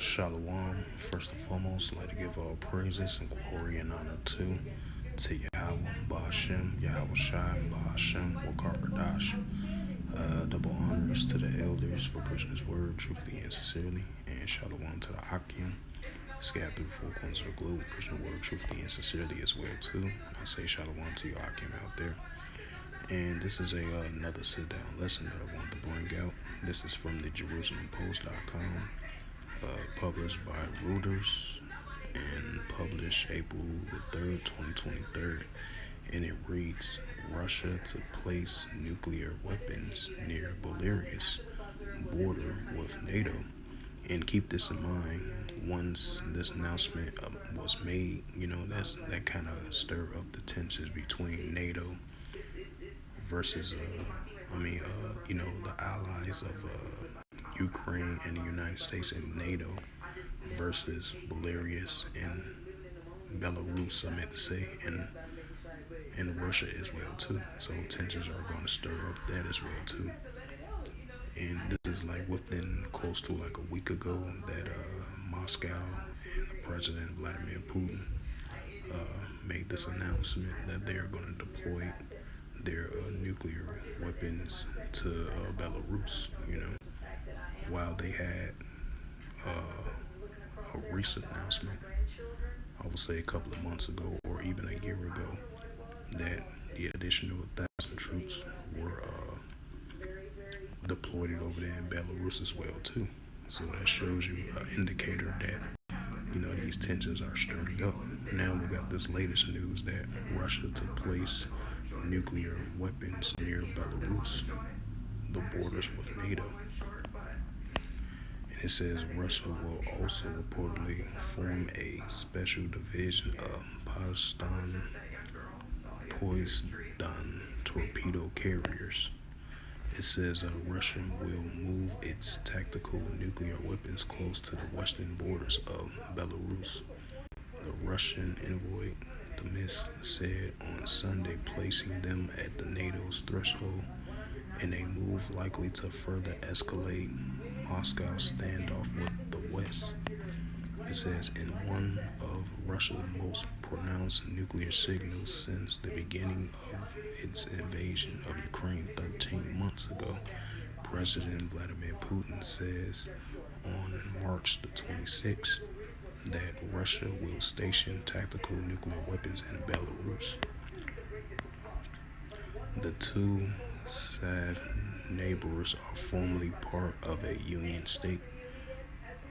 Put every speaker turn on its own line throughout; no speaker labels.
Shalom. First and foremost, I'd like to give all praises and glory and honor to Yahweh, Ba'ashem, Yahweh Shai, Ba'ashem, Wakaradash. Double honors to the elders for preaching his word truthfully and sincerely, and shalom to the Akim, scattered through the four corners of the globe, preaching the word truthfully and sincerely as well too. And I say shalom to you Akim out there. And this is another sit-down lesson that I want to bring out. This is from the JerusalemPost.com. Published by Reuters and published April the 3rd, 2023, and it reads, Russia to place nuclear weapons near Belarus border with NATO. And keep this in mind, once this announcement was made, that kind of stir up the tensions between NATO versus, the allies of Ukraine and the United States and NATO versus Belarus and Belarus, I meant to say, and Russia as well too. So tensions are going to stir up that as well too. And this is like within close to like a week ago that Moscow and the President Vladimir Putin made this announcement that they're going to deploy their nuclear weapons to Belarus, while they had a recent announcement, I would say a couple of months ago or even a year ago, that the additional 1,000 troops were deployed over there in Belarus as well too. So that shows you an indicator that these tensions are stirring up. Now we got this latest news that Russia to place nuclear weapons near Belarus, the borders with NATO. And it says Russia will also reportedly form a special division of Poseidon torpedo carriers. It says Russia will move its tactical nuclear weapons close to the western borders of Belarus. The Russian envoy Demis said on Sunday, placing them at the NATO's threshold in a move likely to further escalate Moscow's standoff with the West. It says in one of Russia's most pronounced nuclear signals since the beginning of its invasion of Ukraine 13 months ago, President Vladimir Putin says on March the 26th that Russia will station tactical nuclear weapons in Belarus. The two sad neighbors are formerly part of a union state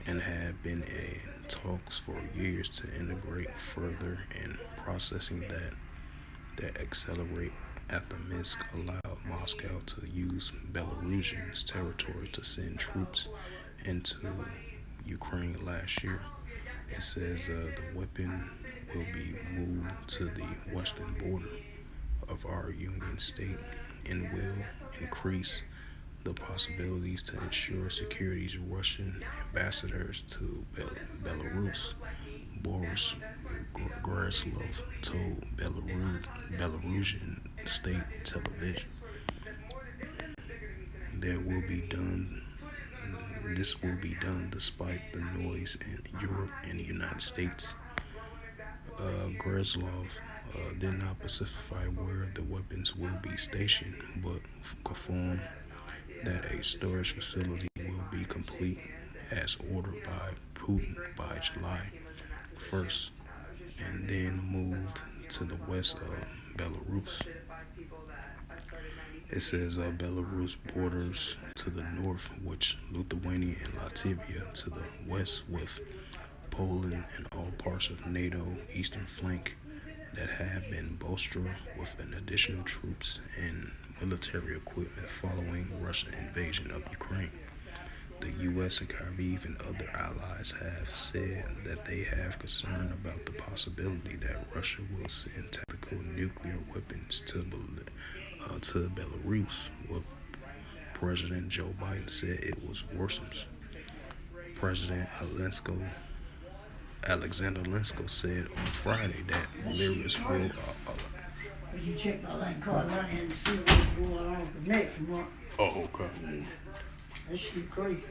and have been in talks for years to integrate further, and processing that accelerate after Minsk allowed Moscow to use Belarusian territory to send troops into Ukraine last year. It says the weapon will be moved to the western border of our union state and will increase the possibilities to ensure security's Russian ambassadors to Belarus. Boris Graslov told Belarusian state television. This will be done despite the noise in Europe and the United States. Graslov did not specify where the weapons will be stationed, but confirmed that a storage facility will be complete as ordered by Putin by July 1st, and then moved to the west of Belarus. It says Belarus borders to the north with Lithuania and Latvia, to the west with Poland and all parts of NATO eastern flank that have been bolstered with an additional troops and military equipment following Russian invasion of Ukraine. The U.S. and Kyiv and other allies have said that they have concern about the possibility that Russia will send tactical nuclear weapons to Belarus, what President Joe Biden said it was worsens. President Alexander Lensko said on Friday that Belarus will
You check all that card out and see what's going on for next month.
Oh, okay.
Yeah. That shit crazy.